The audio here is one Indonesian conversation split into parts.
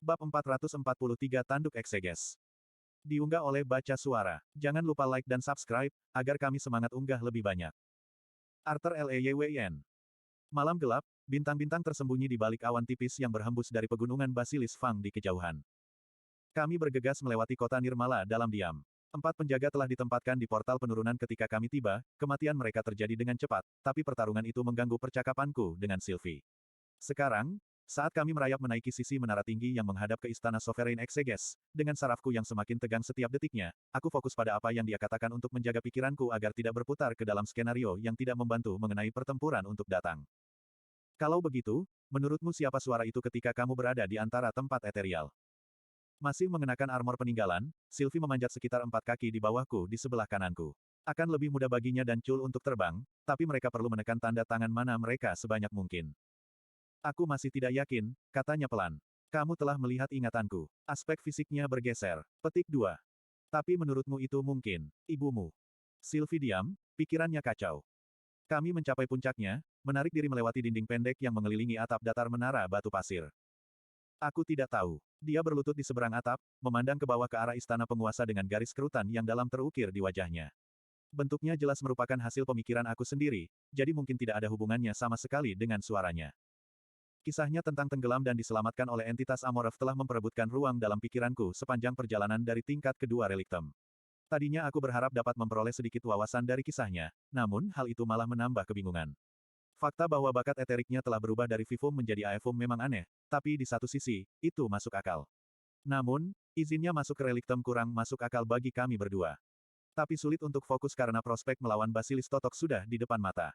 Bab 443 Tanduk Ekseges. Diunggah oleh Baca Suara. Jangan lupa like dan subscribe, agar kami semangat unggah lebih banyak. Arthur Leywn. Malam gelap, bintang-bintang tersembunyi di balik awan tipis yang berhembus dari pegunungan Basilis Fang di kejauhan. Kami bergegas melewati kota Nirmala dalam diam. 4 penjaga telah ditempatkan di portal penurunan ketika kami tiba, kematian mereka terjadi dengan cepat, tapi pertarungan itu mengganggu percakapanku dengan Sylvie. Sekarang, saat kami merayap menaiki sisi menara tinggi yang menghadap ke Istana Sovereign Exeges, dengan sarafku yang semakin tegang setiap detiknya, aku fokus pada apa yang dia katakan untuk menjaga pikiranku agar tidak berputar ke dalam skenario yang tidak membantu mengenai pertempuran untuk datang. Kalau begitu, menurutmu siapa suara itu ketika kamu berada di antara tempat eterial? Masih mengenakan armor peninggalan, Sylvie memanjat sekitar 4 kaki di bawahku di sebelah kananku. Akan lebih mudah baginya dan Chul untuk terbang, tapi mereka perlu menekan tanda tangan mana mereka sebanyak mungkin. Aku masih tidak yakin, katanya pelan. Kamu telah melihat ingatanku. Aspek fisiknya bergeser. Petik 2. Tapi menurutmu itu mungkin, ibumu. Sylvie diam, pikirannya kacau. Kami mencapai puncaknya, menarik diri melewati dinding pendek yang mengelilingi atap datar menara batu pasir. Aku tidak tahu. Dia berlutut di seberang atap, memandang ke bawah ke arah istana penguasa dengan garis kerutan yang dalam terukir di wajahnya. Bentuknya jelas merupakan hasil pemikiran aku sendiri, jadi mungkin tidak ada hubungannya sama sekali dengan suaranya. Kisahnya tentang tenggelam dan diselamatkan oleh entitas Amorph telah memperebutkan ruang dalam pikiranku sepanjang perjalanan dari tingkat kedua reliktem. Tadinya aku berharap dapat memperoleh sedikit wawasan dari kisahnya, namun hal itu malah menambah kebingungan. Fakta bahwa bakat eteriknya telah berubah dari Vivum menjadi Aevum memang aneh, tapi di satu sisi, itu masuk akal. Namun, izinnya masuk ke reliktem kurang masuk akal bagi kami berdua. Tapi sulit untuk fokus karena prospek melawan Basilis Totok sudah di depan mata.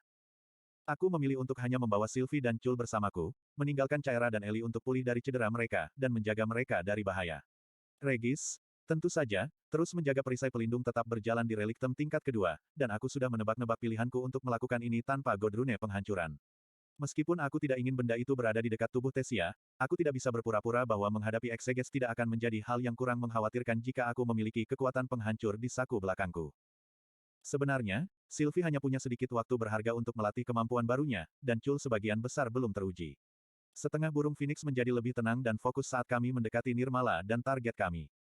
Aku memilih untuk hanya membawa Sylvie dan Chul bersamaku, meninggalkan Caira dan Ellie untuk pulih dari cedera mereka, dan menjaga mereka dari bahaya. Regis, tentu saja, terus menjaga perisai pelindung tetap berjalan di reliktem tingkat kedua, dan aku sudah menebak-nebak pilihanku untuk melakukan ini tanpa Godrune penghancuran. Meskipun aku tidak ingin benda itu berada di dekat tubuh Tessia, aku tidak bisa berpura-pura bahwa menghadapi Exeges tidak akan menjadi hal yang kurang mengkhawatirkan jika aku memiliki kekuatan penghancur di saku belakangku. Sebenarnya, Sylvie hanya punya sedikit waktu berharga untuk melatih kemampuan barunya, dan Chul sebagian besar belum teruji. Setengah burung Phoenix menjadi lebih tenang dan fokus saat kami mendekati Nirmala dan target kami.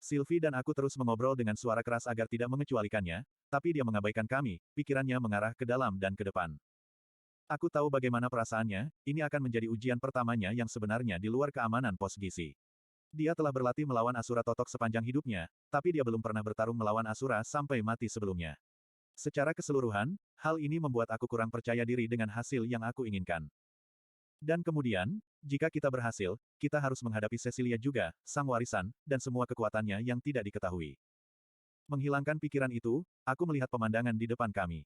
Sylvie dan aku terus mengobrol dengan suara keras agar tidak mengecualikannya, tapi dia mengabaikan kami, pikirannya mengarah ke dalam dan ke depan. Aku tahu bagaimana perasaannya, ini akan menjadi ujian pertamanya yang sebenarnya di luar keamanan pos gizi. Dia telah berlatih melawan Asura Totok sepanjang hidupnya, tapi dia belum pernah bertarung melawan Asura sampai mati sebelumnya. Secara keseluruhan, hal ini membuat aku kurang percaya diri dengan hasil yang aku inginkan. Dan kemudian, jika kita berhasil, kita harus menghadapi Cecilia juga, sang warisan, dan semua kekuatannya yang tidak diketahui. Menghilangkan pikiran itu, aku melihat pemandangan di depan kami.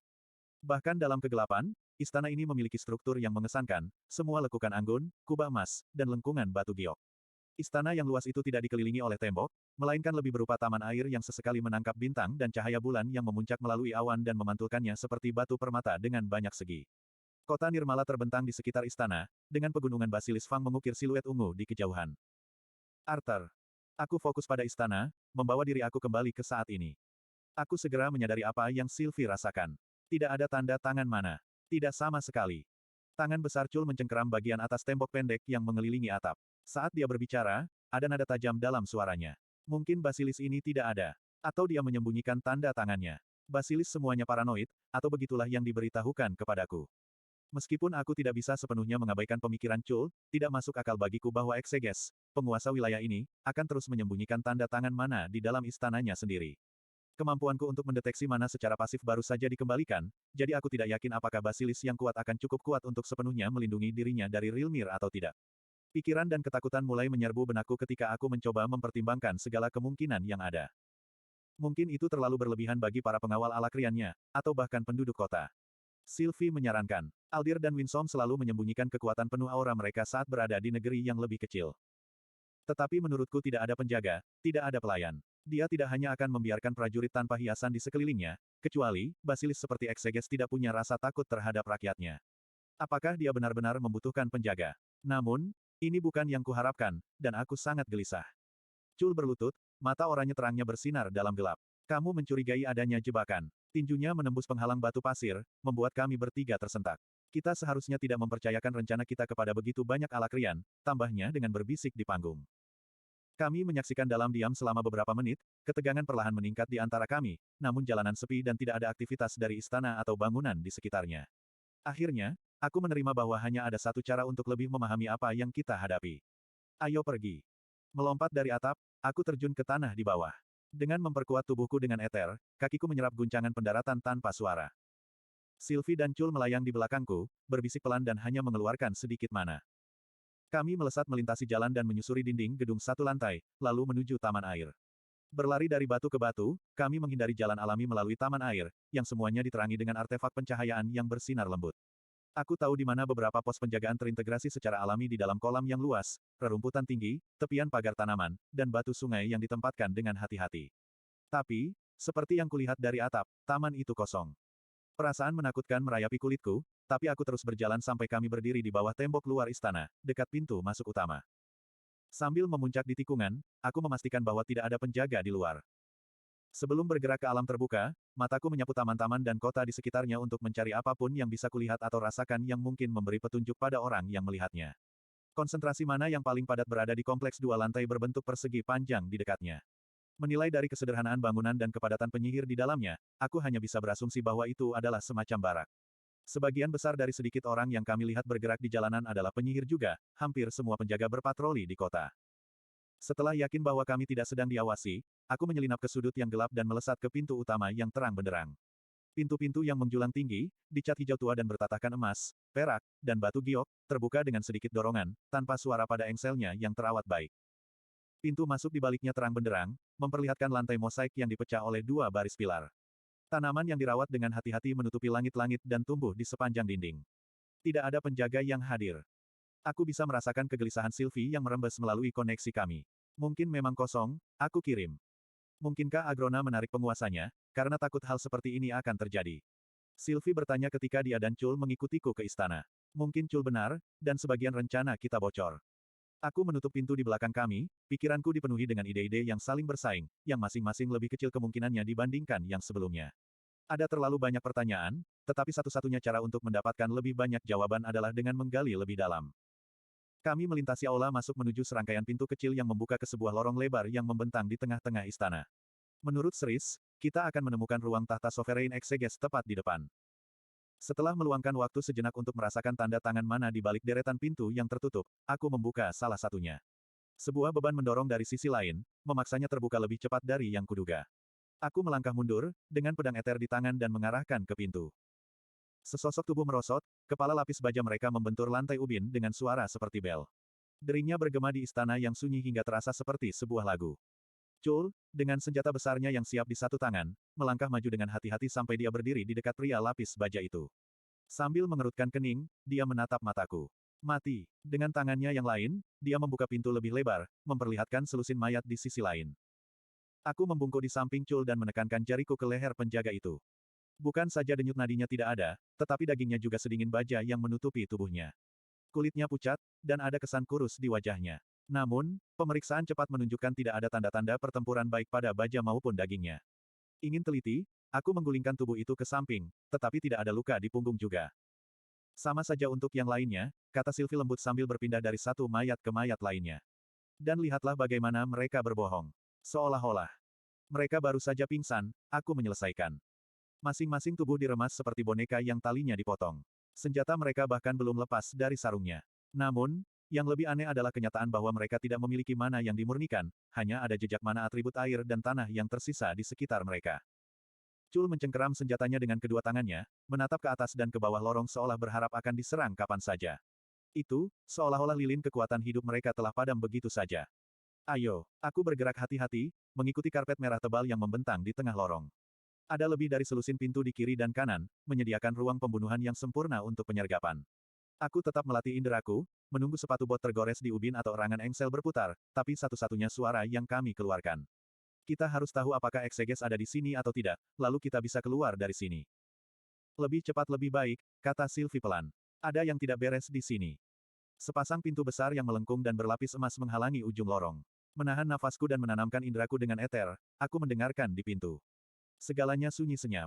Bahkan dalam kegelapan, istana ini memiliki struktur yang mengesankan, semua lekukan anggun, kubah emas, dan lengkungan batu giok. Istana yang luas itu tidak dikelilingi oleh tembok, melainkan lebih berupa taman air yang sesekali menangkap bintang dan cahaya bulan yang memuncak melalui awan dan memantulkannya seperti batu permata dengan banyak segi. Kota Nirmala terbentang di sekitar istana, dengan pegunungan Basilis Fang mengukir siluet ungu di kejauhan. Arthur. Aku fokus pada istana, membawa diri aku kembali ke saat ini. Aku segera menyadari apa yang Sylvie rasakan. Tidak ada tanda tangan mana. Tidak sama sekali. Tangan besar Chul mencengkeram bagian atas tembok pendek yang mengelilingi atap. Saat dia berbicara, ada nada tajam dalam suaranya. Mungkin Basilis ini tidak ada. Atau dia menyembunyikan tanda tangannya. Basilis semuanya paranoid, atau begitulah yang diberitahukan kepadaku. Meskipun aku tidak bisa sepenuhnya mengabaikan pemikiran Chul, tidak masuk akal bagiku bahwa Exeges, penguasa wilayah ini, akan terus menyembunyikan tanda tangan mana di dalam istananya sendiri. Kemampuanku untuk mendeteksi mana secara pasif baru saja dikembalikan, jadi aku tidak yakin apakah Basilis yang kuat akan cukup kuat untuk sepenuhnya melindungi dirinya dari Rilmir atau tidak. Pikiran dan ketakutan mulai menyerbu benakku ketika aku mencoba mempertimbangkan segala kemungkinan yang ada. Mungkin itu terlalu berlebihan bagi para pengawal Alakriannya, atau bahkan penduduk kota. Sylvie menyarankan, Aldir dan Winsom selalu menyembunyikan kekuatan penuh aura mereka saat berada di negeri yang lebih kecil. Tetapi menurutku tidak ada penjaga, tidak ada pelayan. Dia tidak hanya akan membiarkan prajurit tanpa hiasan di sekelilingnya, kecuali, Basilis seperti Exeges tidak punya rasa takut terhadap rakyatnya. Apakah dia benar-benar membutuhkan penjaga? Namun, ini bukan yang kuharapkan, dan aku sangat gelisah. Chul berlutut, mata oranye terangnya bersinar dalam gelap. Kamu mencurigai adanya jebakan. Tinjunya menembus penghalang batu pasir, membuat kami bertiga tersentak. Kita seharusnya tidak mempercayakan rencana kita kepada begitu banyak Alakrian, tambahnya dengan berbisik di panggung. Kami menyaksikan dalam diam selama beberapa menit, ketegangan perlahan meningkat di antara kami, namun jalanan sepi dan tidak ada aktivitas dari istana atau bangunan di sekitarnya. Akhirnya, aku menerima bahwa hanya ada satu cara untuk lebih memahami apa yang kita hadapi. Ayo pergi. Melompat dari atap, aku terjun ke tanah di bawah. Dengan memperkuat tubuhku dengan eter, kakiku menyerap guncangan pendaratan tanpa suara. Sylvie dan Chul melayang di belakangku, berbisik pelan dan hanya mengeluarkan sedikit mana. Kami melesat melintasi jalan dan menyusuri dinding gedung satu lantai, lalu menuju taman air. Berlari dari batu ke batu, kami menghindari jalan alami melalui taman air, yang semuanya diterangi dengan artefak pencahayaan yang bersinar lembut. Aku tahu di mana beberapa pos penjagaan terintegrasi secara alami di dalam kolam yang luas, rerumputan tinggi, tepian pagar tanaman, dan batu sungai yang ditempatkan dengan hati-hati. Tapi, seperti yang kulihat dari atap, taman itu kosong. Perasaan menakutkan merayapi kulitku, tapi aku terus berjalan sampai kami berdiri di bawah tembok luar istana, dekat pintu masuk utama. Sambil memuncak di tikungan, aku memastikan bahwa tidak ada penjaga di luar. Sebelum bergerak ke alam terbuka, mataku menyapu taman-taman dan kota di sekitarnya untuk mencari apapun yang bisa kulihat atau rasakan yang mungkin memberi petunjuk pada orang yang melihatnya. Konsentrasi mana yang paling padat berada di kompleks dua lantai berbentuk persegi panjang di dekatnya. Menilai dari kesederhanaan bangunan dan kepadatan penyihir di dalamnya, aku hanya bisa berasumsi bahwa itu adalah semacam barak. Sebagian besar dari sedikit orang yang kami lihat bergerak di jalanan adalah penyihir juga, hampir semua penjaga berpatroli di kota. Setelah yakin bahwa kami tidak sedang diawasi, aku menyelinap ke sudut yang gelap dan melesat ke pintu utama yang terang benderang. Pintu-pintu yang menjulang tinggi, dicat hijau tua dan bertatahkan emas, perak, dan batu giok, terbuka dengan sedikit dorongan, tanpa suara pada engselnya yang terawat baik. Pintu masuk di baliknya terang benderang, memperlihatkan lantai mosaik yang dipecah oleh dua baris pilar. Tanaman yang dirawat dengan hati-hati menutupi langit-langit dan tumbuh di sepanjang dinding. Tidak ada penjaga yang hadir. Aku bisa merasakan kegelisahan Sylvie yang merembes melalui koneksi kami. Mungkin memang kosong, aku kirim. Mungkinkah Agrona menarik penguasanya, karena takut hal seperti ini akan terjadi? Sylvie bertanya ketika dia dan Chul mengikutiku ke istana. Mungkin Chul benar, dan sebagian rencana kita bocor. Aku menutup pintu di belakang kami, pikiranku dipenuhi dengan ide-ide yang saling bersaing, yang masing-masing lebih kecil kemungkinannya dibandingkan yang sebelumnya. Ada terlalu banyak pertanyaan, tetapi satu-satunya cara untuk mendapatkan lebih banyak jawaban adalah dengan menggali lebih dalam. Kami melintasi aula masuk menuju serangkaian pintu kecil yang membuka ke sebuah lorong lebar yang membentang di tengah-tengah istana. Menurut Seris, kita akan menemukan ruang tahta Sovereign Exeges tepat di depan. Setelah meluangkan waktu sejenak untuk merasakan tanda tangan mana di balik deretan pintu yang tertutup, aku membuka salah satunya. Sebuah beban mendorong dari sisi lain, memaksanya terbuka lebih cepat dari yang kuduga. Aku melangkah mundur, dengan pedang eter di tangan dan mengarahkan ke pintu. Sesosok tubuh merosot, kepala lapis baja mereka membentur lantai ubin dengan suara seperti bel. Deringnya bergema di istana yang sunyi hingga terasa seperti sebuah lagu. Chul, dengan senjata besarnya yang siap di satu tangan, melangkah maju dengan hati-hati sampai dia berdiri di dekat pria lapis baja itu. Sambil mengerutkan kening, dia menatap mataku. Mati. Dengan tangannya yang lain, dia membuka pintu lebih lebar, memperlihatkan selusin mayat di sisi lain. Aku membungkuk di samping Chul dan menekankan jariku ke leher penjaga itu. Bukan saja denyut nadinya tidak ada, tetapi dagingnya juga sedingin baja yang menutupi tubuhnya. Kulitnya pucat, dan ada kesan kurus di wajahnya. Namun, pemeriksaan cepat menunjukkan tidak ada tanda-tanda pertempuran baik pada baja maupun dagingnya. Ingin teliti, aku menggulingkan tubuh itu ke samping, tetapi tidak ada luka di punggung juga. Sama saja untuk yang lainnya, kata Sylvie lembut sambil berpindah dari satu mayat ke mayat lainnya. Dan lihatlah bagaimana mereka berbohong. Seolah-olah mereka baru saja pingsan, aku menyelesaikan. Masing-masing tubuh diremas seperti boneka yang talinya dipotong. Senjata mereka bahkan belum lepas dari sarungnya. Namun, yang lebih aneh adalah kenyataan bahwa mereka tidak memiliki mana yang dimurnikan, hanya ada jejak mana atribut air dan tanah yang tersisa di sekitar mereka. Chul mencengkeram senjatanya dengan kedua tangannya, menatap ke atas dan ke bawah lorong seolah berharap akan diserang kapan saja. Itu, seolah-olah lilin kekuatan hidup mereka telah padam begitu saja. Ayo, aku bergerak hati-hati, mengikuti karpet merah tebal yang membentang di tengah lorong. Ada lebih dari selusin pintu di kiri dan kanan, menyediakan ruang pembunuhan yang sempurna untuk penyergapan. Aku tetap melatih inderaku, menunggu sepatu bot tergores di ubin atau erangan engsel berputar, tapi satu-satunya suara yang kami keluarkan. Kita harus tahu apakah Exeges ada di sini atau tidak, lalu kita bisa keluar dari sini. Lebih cepat lebih baik, kata Sylvie pelan. Ada yang tidak beres di sini. Sepasang pintu besar yang melengkung dan berlapis emas menghalangi ujung lorong. Menahan nafasku dan menanamkan inderaku dengan eter, aku mendengarkan di pintu. Segalanya sunyi senyap.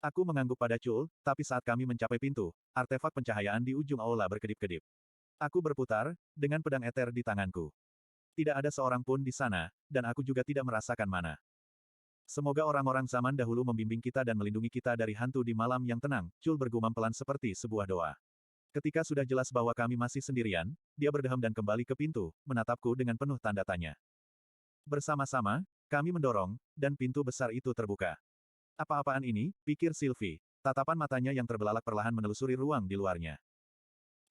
Aku mengangguk pada Chul, tapi saat kami mencapai pintu, artefak pencahayaan di ujung aula berkedip-kedip. Aku berputar, dengan pedang eter di tanganku. Tidak ada seorang pun di sana, dan aku juga tidak merasakan mana. Semoga orang-orang zaman dahulu membimbing kita dan melindungi kita dari hantu di malam yang tenang, Chul bergumam pelan seperti sebuah doa. Ketika sudah jelas bahwa kami masih sendirian, dia berdeham dan kembali ke pintu, menatapku dengan penuh tanda tanya. Bersama-sama, kami mendorong, dan pintu besar itu terbuka. Apa-apaan ini, pikir Sylvie. Tatapan matanya yang terbelalak perlahan menelusuri ruang di luarnya.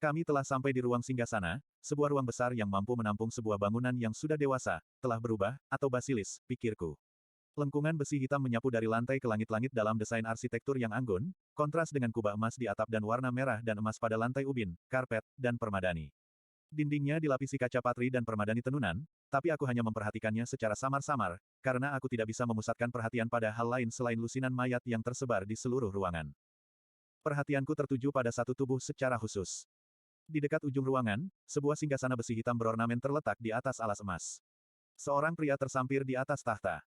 Kami telah sampai di ruang singgasana, sebuah ruang besar yang mampu menampung sebuah bangunan yang sudah dewasa, telah berubah, atau basilis, pikirku. Lengkungan besi hitam menyapu dari lantai ke langit-langit dalam desain arsitektur yang anggun, kontras dengan kubah emas di atap dan warna merah dan emas pada lantai ubin, karpet, dan permadani. Dindingnya dilapisi kaca patri dan permadani tenunan, tapi aku hanya memperhatikannya secara samar-samar, karena aku tidak bisa memusatkan perhatian pada hal lain selain lusinan mayat yang tersebar di seluruh ruangan. Perhatianku tertuju pada satu tubuh secara khusus. Di dekat ujung ruangan, sebuah singgasana besi hitam berornamen terletak di atas alas emas. Seorang pria tersampir di atas tahta.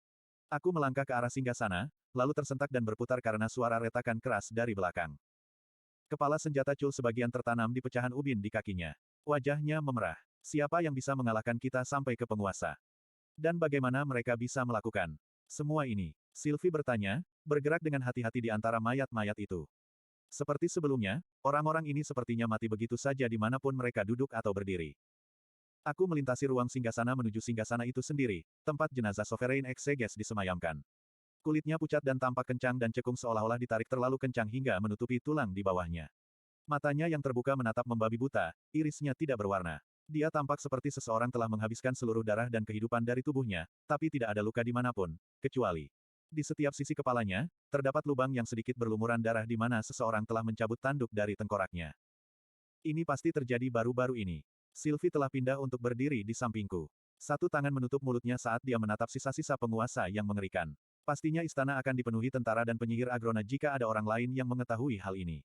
Aku melangkah ke arah singgasana, lalu tersentak dan berputar karena suara retakan keras dari belakang. Kepala senjata Chul sebagian tertanam di pecahan ubin di kakinya. Wajahnya memerah. Siapa yang bisa mengalahkan kita sampai ke penguasa? Dan bagaimana mereka bisa melakukan semua ini? Sylvie bertanya, bergerak dengan hati-hati di antara mayat-mayat itu. Seperti sebelumnya, orang-orang ini sepertinya mati begitu saja dimanapun mereka duduk atau berdiri. Aku melintasi ruang singgasana menuju singgasana itu sendiri, tempat jenazah Sovereign Exeges disemayamkan. Kulitnya pucat dan tampak kencang dan cekung seolah-olah ditarik terlalu kencang hingga menutupi tulang di bawahnya. Matanya yang terbuka menatap membabi buta, irisnya tidak berwarna. Dia tampak seperti seseorang telah menghabiskan seluruh darah dan kehidupan dari tubuhnya, tapi tidak ada luka dimanapun, kecuali di setiap sisi kepalanya, terdapat lubang yang sedikit berlumuran darah di mana seseorang telah mencabut tanduk dari tengkoraknya. Ini pasti terjadi baru-baru ini. Sylvie telah pindah untuk berdiri di sampingku. Satu tangan menutup mulutnya saat dia menatap sisa-sisa penguasa yang mengerikan. Pastinya istana akan dipenuhi tentara dan penyihir Agrona jika ada orang lain yang mengetahui hal ini.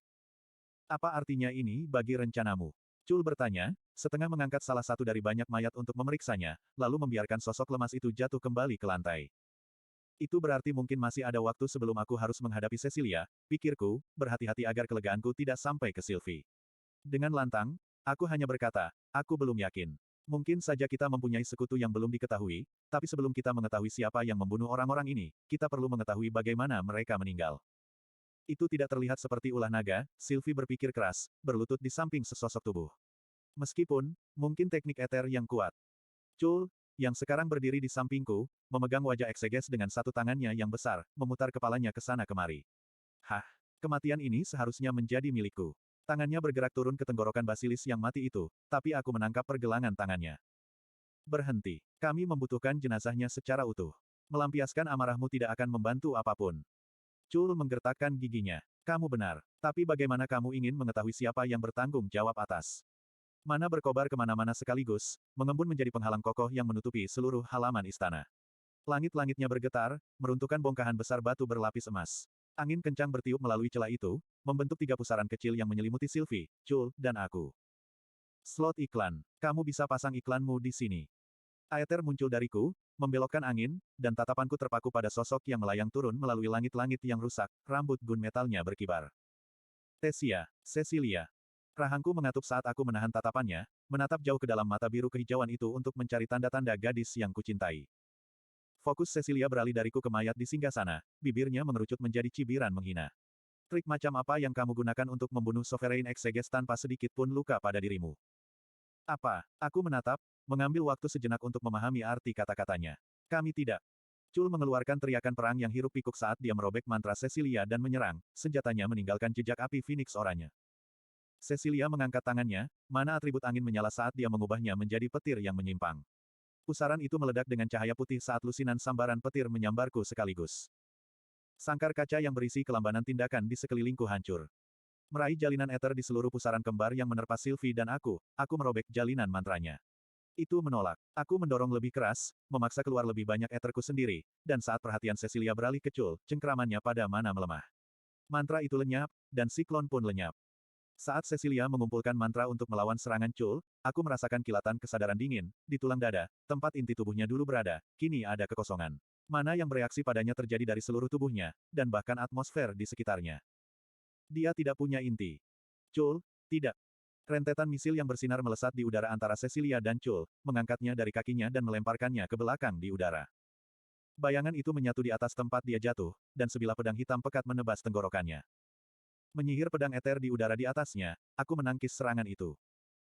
Apa artinya ini bagi rencanamu? Chul bertanya, setengah mengangkat salah satu dari banyak mayat untuk memeriksanya, lalu membiarkan sosok lemas itu jatuh kembali ke lantai. Itu berarti mungkin masih ada waktu sebelum aku harus menghadapi Cecilia, pikirku, berhati-hati agar kelegaanku tidak sampai ke Sylvie. Dengan lantang, aku hanya berkata, aku belum yakin. Mungkin saja kita mempunyai sekutu yang belum diketahui, tapi sebelum kita mengetahui siapa yang membunuh orang-orang ini, kita perlu mengetahui bagaimana mereka meninggal. Itu tidak terlihat seperti ulah naga, Sylvie berpikir keras, berlutut di samping sesosok tubuh. Meskipun, mungkin teknik eter yang kuat. Chul, yang sekarang berdiri di sampingku, memegang wajah Exeges dengan satu tangannya yang besar, memutar kepalanya ke sana kemari. Hah, kematian ini seharusnya menjadi milikku. Tangannya bergerak turun ke tenggorokan basilis yang mati itu, tapi aku menangkap pergelangan tangannya. Berhenti. Kami membutuhkan jenazahnya secara utuh. Melampiaskan amarahmu tidak akan membantu apapun. Chul menggertakkan giginya. Kamu benar. Tapi bagaimana kamu ingin mengetahui siapa yang bertanggung jawab atas? Mana berkobar kemana-mana sekaligus, mengembun menjadi penghalang kokoh yang menutupi seluruh halaman istana. Langit-langitnya bergetar, meruntuhkan bongkahan besar batu berlapis emas. Angin kencang bertiup melalui celah itu, membentuk tiga pusaran kecil yang menyelimuti Sylvie, Chul, dan aku. Slot iklan. Kamu bisa pasang iklanmu di sini. Aether muncul dariku, membelokkan angin, dan tatapanku terpaku pada sosok yang melayang turun melalui langit-langit yang rusak, rambut gun metalnya berkibar. Cecilia. Rahangku mengatup saat aku menahan tatapannya, menatap jauh ke dalam mata biru kehijauan itu untuk mencari tanda-tanda gadis yang kucintai. Fokus Cecilia beralih dariku ke mayat di singgasana, bibirnya mengerucut menjadi cibiran menghina. Trik macam apa yang kamu gunakan untuk membunuh Sovereign Exeges tanpa sedikit pun luka pada dirimu? Apa? Aku menatap, mengambil waktu sejenak untuk memahami arti kata-katanya. Kami tidak. Chul mengeluarkan teriakan perang yang hiruk-pikuk saat dia merobek mantra Cecilia dan menyerang, senjatanya meninggalkan jejak api Phoenix oranye. Cecilia mengangkat tangannya, mana atribut angin menyala saat dia mengubahnya menjadi petir yang menyimpang. Pusaran itu meledak dengan cahaya putih saat lusinan sambaran petir menyambarku sekaligus. Sangkar kaca yang berisi kelambanan tindakan di sekelilingku hancur. Meraih jalinan eter di seluruh pusaran kembar yang menerpa Sylvie dan aku merobek jalinan mantranya. Itu menolak. Aku mendorong lebih keras, memaksa keluar lebih banyak eterku sendiri, dan saat perhatian Cecilia beralih ke Chul, cengkramannya pada mana melemah. Mantra itu lenyap, dan siklon pun lenyap. Saat Cecilia mengumpulkan mantra untuk melawan serangan Chul, aku merasakan kilatan kesadaran dingin, di tulang dada, tempat inti tubuhnya dulu berada, kini ada kekosongan. Mana yang bereaksi padanya terjadi dari seluruh tubuhnya, dan bahkan atmosfer di sekitarnya. Dia tidak punya inti. Chul, tidak. Rentetan misil yang bersinar melesat di udara antara Cecilia dan Chul, mengangkatnya dari kakinya dan melemparkannya ke belakang di udara. Bayangan itu menyatu di atas tempat dia jatuh, dan sebilah pedang hitam pekat menebas tenggorokannya. Menyihir pedang eter di udara di atasnya, aku menangkis serangan itu.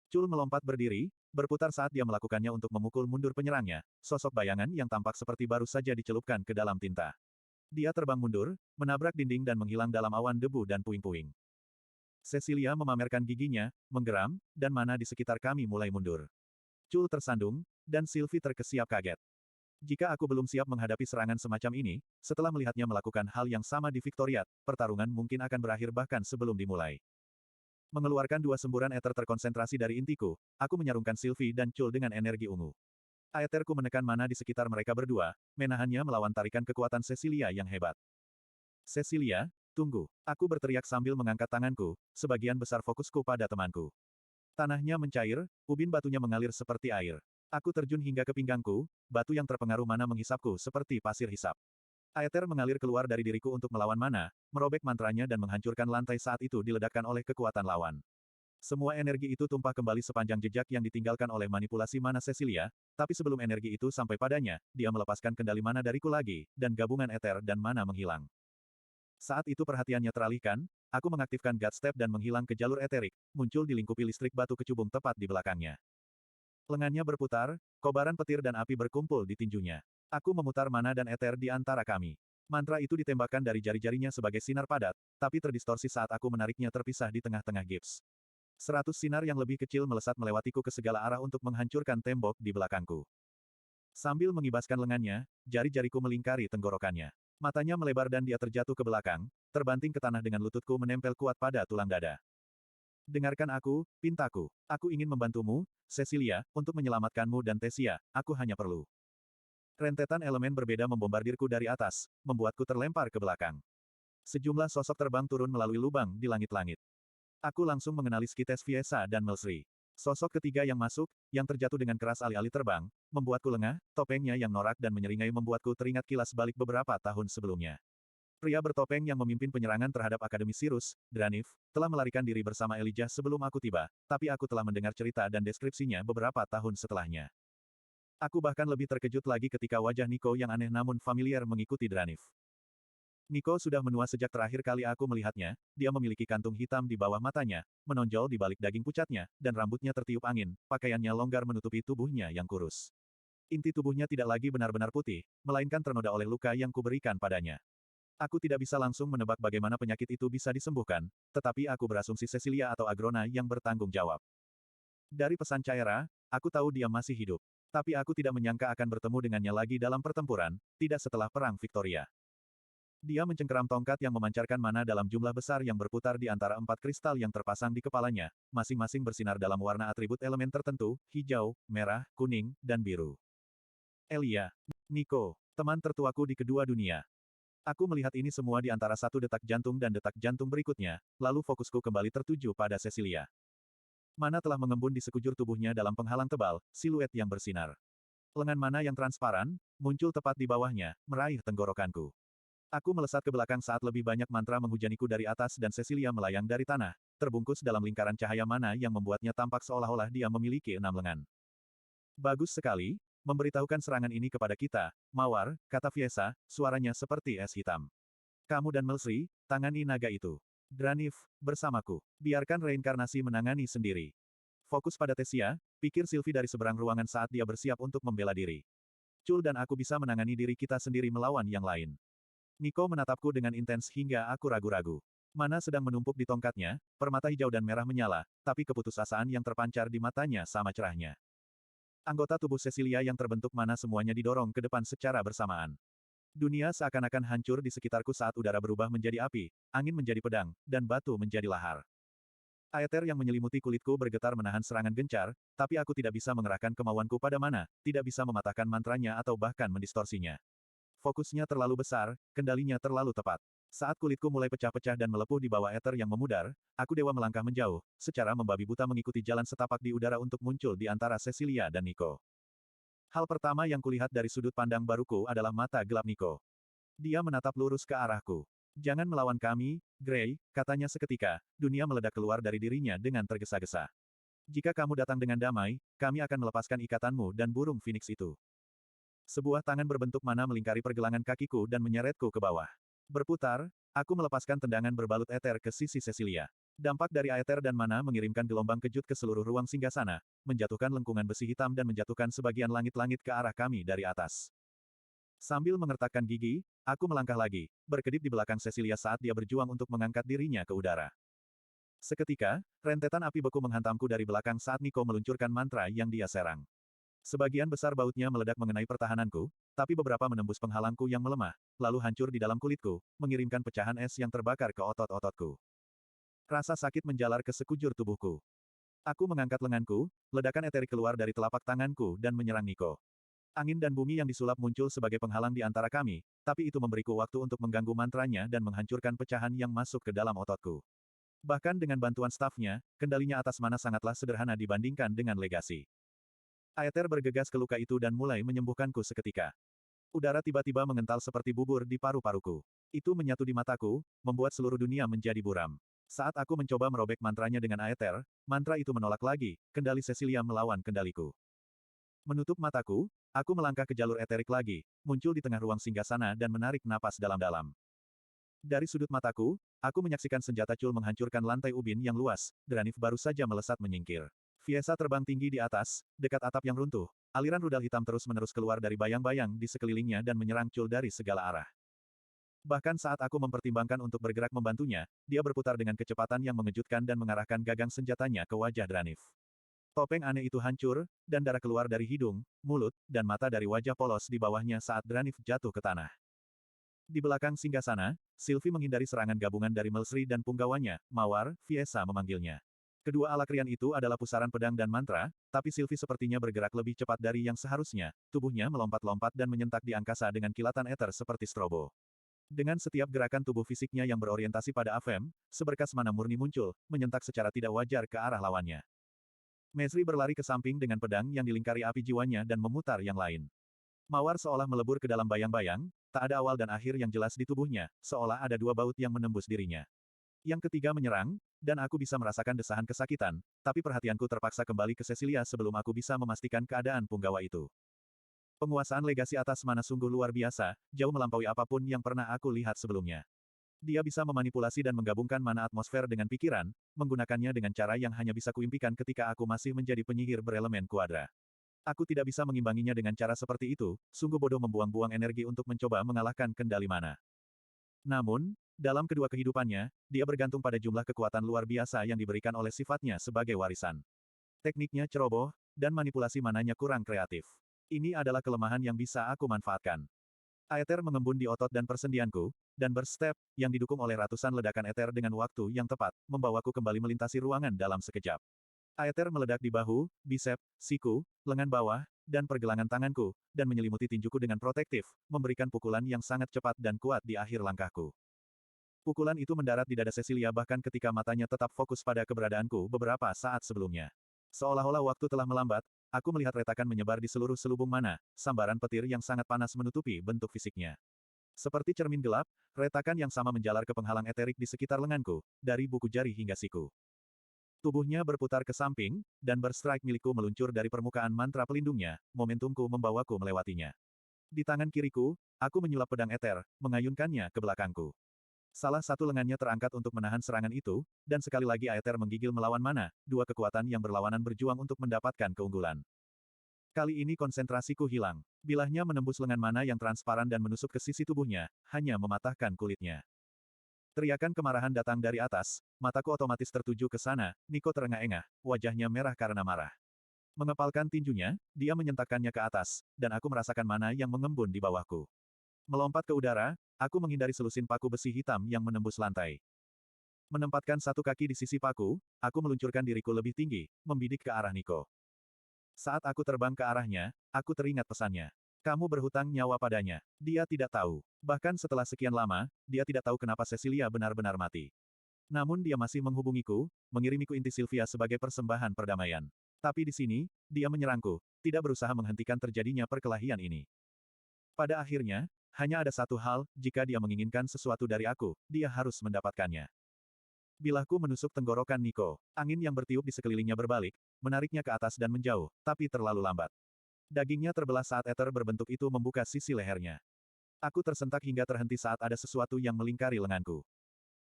Chul melompat berdiri, berputar saat dia melakukannya untuk memukul mundur penyerangnya, sosok bayangan yang tampak seperti baru saja dicelupkan ke dalam tinta. Dia terbang mundur, menabrak dinding dan menghilang dalam awan debu dan puing-puing. Cecilia memamerkan giginya, menggeram, dan mana di sekitar kami mulai mundur. Chul tersandung, dan Sylvie terkesiap kaget. Jika aku belum siap menghadapi serangan semacam ini, setelah melihatnya melakukan hal yang sama di Victoriat, pertarungan mungkin akan berakhir bahkan sebelum dimulai. Mengeluarkan dua semburan eter terkonsentrasi dari intiku, aku menyarungkan Sylvie dan Chul dengan energi ungu. Aetherku menekan mana di sekitar mereka berdua, menahannya melawan tarikan kekuatan Cecilia yang hebat. Cecilia, tunggu. Aku berteriak sambil mengangkat tanganku, sebagian besar fokusku pada temanku. Tanahnya mencair, ubin batunya mengalir seperti air. Aku terjun hingga ke pinggangku, batu yang terpengaruh mana menghisapku seperti pasir hisap. Aether mengalir keluar dari diriku untuk melawan mana, merobek mantranya dan menghancurkan lantai saat itu diledakkan oleh kekuatan lawan. Semua energi itu tumpah kembali sepanjang jejak yang ditinggalkan oleh manipulasi mana Cecilia, tapi sebelum energi itu sampai padanya, dia melepaskan kendali mana dariku lagi, dan gabungan Aether dan mana menghilang. Saat itu perhatiannya teralihkan, aku mengaktifkan God Step dan menghilang ke jalur eterik, muncul dilingkupi listrik batu kecubung tepat di belakangnya. Lengannya berputar, kobaran petir dan api berkumpul di tinjunya. Aku memutar mana dan eter di antara kami. Mantra itu ditembakkan dari jari-jarinya sebagai sinar padat, tapi terdistorsi saat aku menariknya terpisah di tengah-tengah gips. 100 sinar yang lebih kecil melesat melewatiku ke segala arah untuk menghancurkan tembok di belakangku. Sambil mengibaskan lengannya, jari-jariku melingkari tenggorokannya. Matanya melebar dan dia terjatuh ke belakang, terbanting ke tanah dengan lututku menempel kuat pada tulang dada. Dengarkan aku, pintaku. Aku ingin membantumu, Cecilia, untuk menyelamatkanmu dan Tesia, aku hanya perlu. Rentetan elemen berbeda membombardirku dari atas, membuatku terlempar ke belakang. Sejumlah sosok terbang turun melalui lubang di langit-langit. Aku langsung mengenali Skites Fiesa dan Melsri. Sosok ketiga yang masuk, yang terjatuh dengan keras alih-alih terbang, membuatku lengah, topengnya yang norak dan menyeringai membuatku teringat kilas balik beberapa tahun sebelumnya. Pria bertopeng yang memimpin penyerangan terhadap Akademi Sirus, Dranif, telah melarikan diri bersama Elijah sebelum aku tiba, tapi aku telah mendengar cerita dan deskripsinya beberapa tahun setelahnya. Aku bahkan lebih terkejut lagi ketika wajah Nico yang aneh namun familiar mengikuti Dranif. Nico sudah menua sejak terakhir kali aku melihatnya, dia memiliki kantung hitam di bawah matanya, menonjol di balik daging pucatnya, dan rambutnya tertiup angin, pakaiannya longgar menutupi tubuhnya yang kurus. Inti tubuhnya tidak lagi benar-benar putih, melainkan ternoda oleh luka yang kuberikan padanya. Aku tidak bisa langsung menebak bagaimana penyakit itu bisa disembuhkan, tetapi aku berasumsi Cecilia atau Agrona yang bertanggung jawab. Dari pesan Caera, aku tahu dia masih hidup. Tapi aku tidak menyangka akan bertemu dengannya lagi dalam pertempuran, tidak setelah Perang Victoria. Dia mencengkeram tongkat yang memancarkan mana dalam jumlah besar yang berputar di antara 4 kristal yang terpasang di kepalanya, masing-masing bersinar dalam warna atribut elemen tertentu, hijau, merah, kuning, dan biru. Elia, Nico, teman tertuaku di kedua dunia. Aku melihat ini semua di antara satu detak jantung dan detak jantung berikutnya, lalu fokusku kembali tertuju pada Cecilia. Mana telah mengembun di sekujur tubuhnya dalam penghalang tebal, siluet yang bersinar. Lengan mana yang transparan, muncul tepat di bawahnya, meraih tenggorokanku. Aku melesat ke belakang saat lebih banyak mantra menghujaniku dari atas dan Cecilia melayang dari tanah, terbungkus dalam lingkaran cahaya mana yang membuatnya tampak seolah-olah dia memiliki 6 lengan. Bagus sekali, memberitahukan serangan ini kepada kita, Mawar, kata Fiesa, suaranya seperti es hitam. Kamu dan Melsri, tangani naga itu. Dranif, bersamaku. Biarkan reinkarnasi menangani sendiri. Fokus pada Tesia, pikir Sylvie dari seberang ruangan saat dia bersiap untuk membela diri. Chul dan aku bisa menangani diri kita sendiri melawan yang lain. Nico menatapku dengan intens hingga aku ragu-ragu. Mana sedang menumpuk di tongkatnya, permata hijau dan merah menyala, tapi keputusasaan yang terpancar di matanya sama cerahnya. Anggota tubuh Cecilia yang terbentuk mana semuanya didorong ke depan secara bersamaan. Dunia seakan-akan hancur di sekitarku saat udara berubah menjadi api, angin menjadi pedang, dan batu menjadi lahar. Aether yang menyelimuti kulitku bergetar menahan serangan gencar, tapi aku tidak bisa mengerahkan kemauanku pada mana, tidak bisa mematahkan mantranya atau bahkan mendistorsinya. Fokusnya terlalu besar, kendalinya terlalu tepat. Saat kulitku mulai pecah-pecah dan melepuh di bawah ether yang memudar, aku dewa melangkah menjauh, secara membabi buta mengikuti jalan setapak di udara untuk muncul di antara Cecilia dan Nico. Hal pertama yang kulihat dari sudut pandang baruku adalah mata gelap Nico. Dia menatap lurus ke arahku. Jangan melawan kami, Grey, katanya seketika, dunia meledak keluar dari dirinya dengan tergesa-gesa. Jika kamu datang dengan damai, kami akan melepaskan ikatanmu dan burung Phoenix itu. Sebuah tangan berbentuk mana melingkari pergelangan kakiku dan menyeretku ke bawah. Berputar, aku melepaskan tendangan berbalut eter ke sisi Cecilia. Dampak dari aether dan mana mengirimkan gelombang kejut ke seluruh ruang singgahsana, menjatuhkan lengkungan besi hitam dan menjatuhkan sebagian langit-langit ke arah kami dari atas. Sambil mengertakkan gigi, aku melangkah lagi, berkedip di belakang Cecilia saat dia berjuang untuk mengangkat dirinya ke udara. Seketika, rentetan api beku menghantamku dari belakang saat Nico meluncurkan mantra yang dia serang. Sebagian besar bautnya meledak mengenai pertahananku, tapi beberapa menembus penghalangku yang melemah, lalu hancur di dalam kulitku, mengirimkan pecahan es yang terbakar ke otot-ototku. Rasa sakit menjalar ke sekujur tubuhku. Aku mengangkat lenganku, ledakan eterik keluar dari telapak tanganku dan menyerang Nico. Angin dan bumi yang disulap muncul sebagai penghalang di antara kami, tapi itu memberiku waktu untuk mengganggu mantranya dan menghancurkan pecahan yang masuk ke dalam ototku. Bahkan dengan bantuan stafnya, kendalinya atas mana sangatlah sederhana dibandingkan dengan legasi. Aether bergegas ke luka itu dan mulai menyembuhkanku seketika. Udara tiba-tiba mengental seperti bubur di paru-paruku. Itu menyatu di mataku, membuat seluruh dunia menjadi buram. Saat aku mencoba merobek mantranya dengan Aether, mantra itu menolak lagi, kendali Cecilia melawan kendaliku. Menutup mataku, aku melangkah ke jalur eterik lagi, muncul di tengah ruang singgasana dan menarik napas dalam-dalam. Dari sudut mataku, aku menyaksikan senjata Cul menghancurkan lantai ubin yang luas, Dranif baru saja melesat menyingkir. Fiesa terbang tinggi di atas, dekat atap yang runtuh. Aliran rudal hitam terus-menerus keluar dari bayang-bayang di sekelilingnya dan menyerang Cul dari segala arah. Bahkan saat aku mempertimbangkan untuk bergerak membantunya, dia berputar dengan kecepatan yang mengejutkan dan mengarahkan gagang senjatanya ke wajah Dranif. Topeng aneh itu hancur, dan darah keluar dari hidung, mulut, dan mata dari wajah polos di bawahnya saat Dranif jatuh ke tanah. Di belakang singgasana, Sylvie menghindari serangan gabungan dari Melsri dan punggawanya, Mawar, Fiesa memanggilnya. Kedua alakrian itu adalah pusaran pedang dan mantra, tapi Sylvie sepertinya bergerak lebih cepat dari yang seharusnya, tubuhnya melompat-lompat dan menyentak di angkasa dengan kilatan eter seperti strobo. Dengan setiap gerakan tubuh fisiknya yang berorientasi pada Avem, seberkas mana murni muncul, menyentak secara tidak wajar ke arah lawannya. Mesri berlari ke samping dengan pedang yang dilingkari api jiwanya dan memutar yang lain. Mawar seolah melebur ke dalam bayang-bayang, tak ada awal dan akhir yang jelas di tubuhnya, seolah ada dua baut yang menembus dirinya. Yang ketiga menyerang, dan aku bisa merasakan desahan kesakitan, tapi perhatianku terpaksa kembali ke Cecilia sebelum aku bisa memastikan keadaan punggawa itu. Penguasaan legasi atas mana sungguh luar biasa, jauh melampaui apapun yang pernah aku lihat sebelumnya. Dia bisa memanipulasi dan menggabungkan mana atmosfer dengan pikiran, menggunakannya dengan cara yang hanya bisa kuimpikan ketika aku masih menjadi penyihir berelemen kuadra. Aku tidak bisa mengimbanginya dengan cara seperti itu, sungguh bodoh membuang-buang energi untuk mencoba mengalahkan kendali mana. Namun, dalam kedua kehidupannya, dia bergantung pada jumlah kekuatan luar biasa yang diberikan oleh sifatnya sebagai warisan. Tekniknya ceroboh, dan manipulasi mananya kurang kreatif. Ini adalah kelemahan yang bisa aku manfaatkan. Aether mengembun di otot dan persendianku, dan Burst Step, yang didukung oleh ratusan ledakan Aether dengan waktu yang tepat, membawaku kembali melintasi ruangan dalam sekejap. Aether meledak di bahu, bisep, siku, lengan bawah, dan pergelangan tanganku, dan menyelimuti tinjuku dengan protektif, memberikan pukulan yang sangat cepat dan kuat di akhir langkahku. Pukulan itu mendarat di dada Cecilia bahkan ketika matanya tetap fokus pada keberadaanku beberapa saat sebelumnya. Seolah-olah waktu telah melambat, aku melihat retakan menyebar di seluruh selubung mana, sambaran petir yang sangat panas menutupi bentuk fisiknya. Seperti cermin gelap, retakan yang sama menjalar ke penghalang eterik di sekitar lenganku, dari buku jari hingga siku. Tubuhnya berputar ke samping, dan berstrike milikku meluncur dari permukaan mantra pelindungnya, momentumku membawaku melewatinya. Di tangan kiriku, aku menyulap pedang eter, mengayunkannya ke belakangku. Salah satu lengannya terangkat untuk menahan serangan itu, dan sekali lagi Aether menggigil melawan mana, dua kekuatan yang berlawanan berjuang untuk mendapatkan keunggulan. Kali ini konsentrasiku hilang. Bilahnya menembus lengan mana yang transparan dan menusuk ke sisi tubuhnya, hanya mematahkan kulitnya. Teriakan kemarahan datang dari atas, mataku otomatis tertuju ke sana, Nico terengah-engah, wajahnya merah karena marah. Mengepalkan tinjunya, dia menyentakkannya ke atas, dan aku merasakan mana yang mengembun di bawahku. Melompat ke udara, aku menghindari selusin paku besi hitam yang menembus lantai. Menempatkan satu kaki di sisi paku, aku meluncurkan diriku lebih tinggi, membidik ke arah Nico. Saat aku terbang ke arahnya, aku teringat pesannya. Kamu berhutang nyawa padanya. Dia tidak tahu. Bahkan setelah sekian lama, dia tidak tahu kenapa Cecilia benar-benar mati. Namun dia masih menghubungiku, mengirimiku inti Sylvia sebagai persembahan perdamaian. Tapi di sini, dia menyerangku, tidak berusaha menghentikan terjadinya perkelahian ini. Pada akhirnya, hanya ada satu hal, jika dia menginginkan sesuatu dari aku, dia harus mendapatkannya. Bilahku menusuk tenggorokan Nico. Angin yang bertiup di sekelilingnya berbalik, menariknya ke atas dan menjauh, tapi terlalu lambat. Dagingnya terbelah saat ether berbentuk itu membuka sisi lehernya. Aku tersentak hingga terhenti saat ada sesuatu yang melingkari lenganku.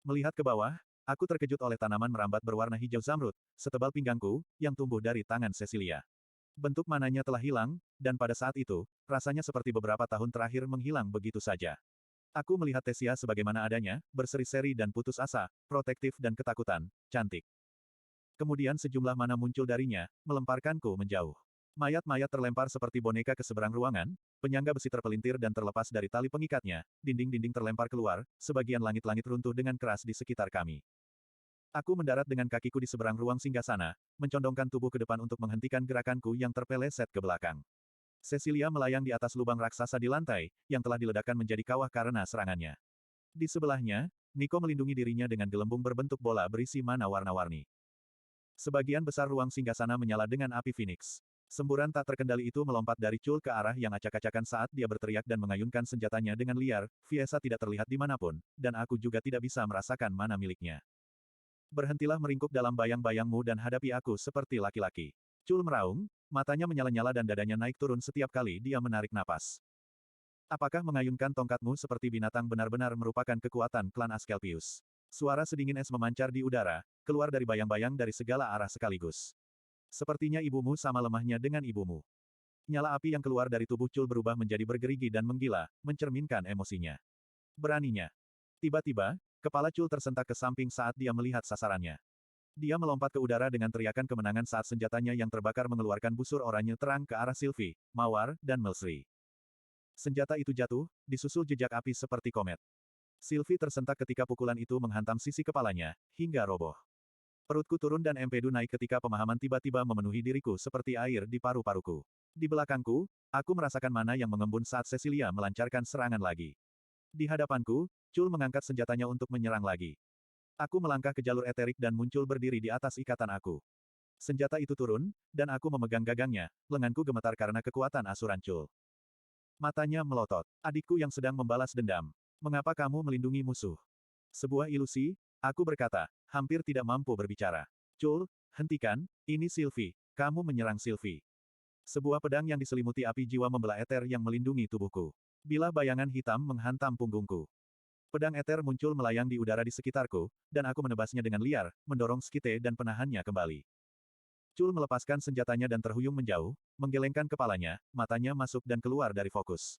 Melihat ke bawah, aku terkejut oleh tanaman merambat berwarna hijau zamrud, setebal pinggangku, yang tumbuh dari tangan Cecilia. Bentuk mananya telah hilang, dan pada saat itu, rasanya seperti beberapa tahun terakhir menghilang begitu saja. Aku melihat Tesia sebagaimana adanya, berseri-seri dan putus asa, protektif dan ketakutan, cantik. Kemudian sejumlah mana muncul darinya, melemparkanku menjauh. Mayat-mayat terlempar seperti boneka ke seberang ruangan, penyangga besi terpelintir dan terlepas dari tali pengikatnya, dinding-dinding terlempar keluar, sebagian langit-langit runtuh dengan keras di sekitar kami. Aku mendarat dengan kakiku di seberang ruang singgasana, mencondongkan tubuh ke depan untuk menghentikan gerakanku yang terpeleset ke belakang. Cecilia melayang di atas lubang raksasa di lantai, yang telah diledakkan menjadi kawah karena serangannya. Di sebelahnya, Nico melindungi dirinya dengan gelembung berbentuk bola berisi mana warna-warni. Sebagian besar ruang singgasana menyala dengan api Phoenix. Semburan tak terkendali itu melompat dari Chul ke arah yang acak-acakan saat dia berteriak dan mengayunkan senjatanya dengan liar, Fiesa tidak terlihat dimanapun, dan aku juga tidak bisa merasakan mana miliknya. Berhentilah meringkuk dalam bayang-bayangmu dan hadapi aku seperti laki-laki. Chul meraung, matanya menyala-nyala dan dadanya naik turun setiap kali dia menarik napas. Apakah mengayunkan tongkatmu seperti binatang benar-benar merupakan kekuatan klan Asclepius? Suara sedingin es memancar di udara, keluar dari bayang-bayang dari segala arah sekaligus. Sepertinya ibumu sama lemahnya dengan ibumu. Nyala api yang keluar dari tubuh Chul berubah menjadi bergerigi dan menggila, mencerminkan emosinya. Beraninya. Tiba-tiba, kepala Chul tersentak ke samping saat dia melihat sasarannya. Dia melompat ke udara dengan teriakan kemenangan saat senjatanya yang terbakar mengeluarkan busur oranye terang ke arah Sylvie, Mawar, dan Melsri. Senjata itu jatuh, disusul jejak api seperti komet. Sylvie tersentak ketika pukulan itu menghantam sisi kepalanya, hingga roboh. Perutku turun dan empedu naik ketika pemahaman tiba-tiba memenuhi diriku seperti air di paru-paruku. Di belakangku, aku merasakan mana yang mengembun saat Cecilia melancarkan serangan lagi. Di hadapanku, Chul mengangkat senjatanya untuk menyerang lagi. Aku melangkah ke jalur eterik dan muncul berdiri di atas ikatan aku. Senjata itu turun, dan aku memegang gagangnya, lenganku gemetar karena kekuatan asuran Chul. Matanya melotot. Adikku yang sedang membalas dendam. Mengapa kamu melindungi musuh? Sebuah ilusi, aku berkata, hampir tidak mampu berbicara. Chul, hentikan, ini Sylvie. Kamu menyerang Sylvie. Sebuah pedang yang diselimuti api jiwa membelah eter yang melindungi tubuhku. Bilah bayangan hitam menghantam punggungku. Pedang eter muncul melayang di udara di sekitarku, dan aku menebasnya dengan liar, mendorong Skite dan penahannya kembali. Chul melepaskan senjatanya dan terhuyung menjauh, menggelengkan kepalanya, matanya masuk dan keluar dari fokus.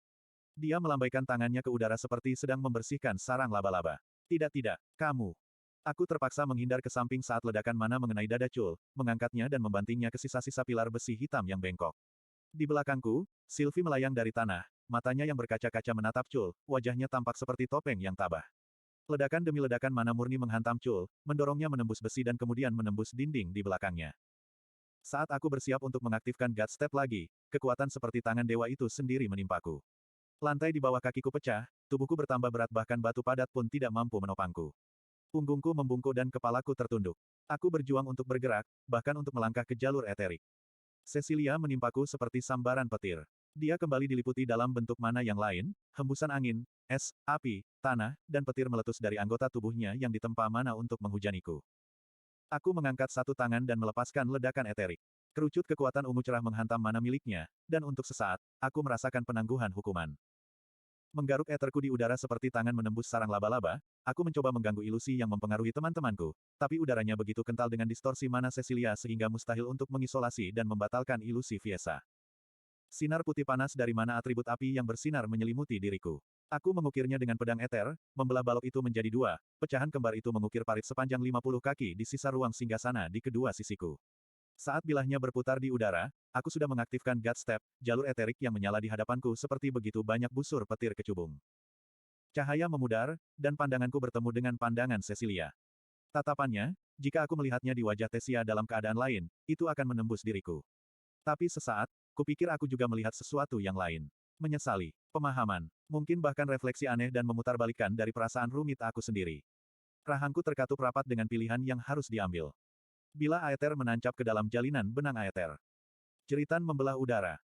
Dia melambaikan tangannya ke udara seperti sedang membersihkan sarang laba-laba. Tidak, kamu. Aku terpaksa menghindar ke samping saat ledakan mana mengenai dada Chul, mengangkatnya dan membantingnya ke sisa-sisa pilar besi hitam yang bengkok. Di belakangku, Sylvie melayang dari tanah, matanya yang berkaca-kaca menatap Chul, wajahnya tampak seperti topeng yang tabah. Ledakan demi ledakan mana murni menghantam Chul, mendorongnya menembus besi dan kemudian menembus dinding di belakangnya. Saat aku bersiap untuk mengaktifkan God Step lagi, kekuatan seperti tangan dewa itu sendiri menimpaku. Lantai di bawah kakiku pecah, tubuhku bertambah berat bahkan batu padat pun tidak mampu menopangku. Punggungku membungkuk dan kepalaku tertunduk. Aku berjuang untuk bergerak, bahkan untuk melangkah ke jalur eterik. Cecilia menimpaku seperti sambaran petir. Dia kembali diliputi dalam bentuk mana yang lain, hembusan angin, es, api, tanah, dan petir meletus dari anggota tubuhnya yang ditempa mana untuk menghujaniku. Aku mengangkat satu tangan dan melepaskan ledakan eterik. Kerucut kekuatan ungu cerah menghantam mana miliknya, dan untuk sesaat, aku merasakan penangguhan hukuman. Menggaruk eterku di udara seperti tangan menembus sarang laba-laba, aku mencoba mengganggu ilusi yang mempengaruhi teman-temanku, tapi udaranya begitu kental dengan distorsi mana Cecilia sehingga mustahil untuk mengisolasi dan membatalkan ilusi Fiesa. Sinar putih panas dari mana atribut api yang bersinar menyelimuti diriku. Aku mengukirnya dengan pedang eter, membelah balok itu menjadi dua, pecahan kembar itu mengukir parit sepanjang 50 kaki di sisa ruang singgasana di kedua sisiku. Saat bilahnya berputar di udara, aku sudah mengaktifkan God Step, jalur eterik yang menyala di hadapanku seperti begitu banyak busur petir kecubung. Cahaya memudar, dan pandanganku bertemu dengan pandangan Cecilia. Tatapannya, jika aku melihatnya di wajah Tesia dalam keadaan lain, itu akan menembus diriku. Tapi sesaat, kupikir aku juga melihat sesuatu yang lain. Menyesali, pemahaman, mungkin bahkan refleksi aneh dan memutarbalikkan dari perasaan rumit aku sendiri. Rahangku terkatup rapat dengan pilihan yang harus diambil. Bila aether menancap ke dalam jalinan benang aether. Jeritan membelah udara.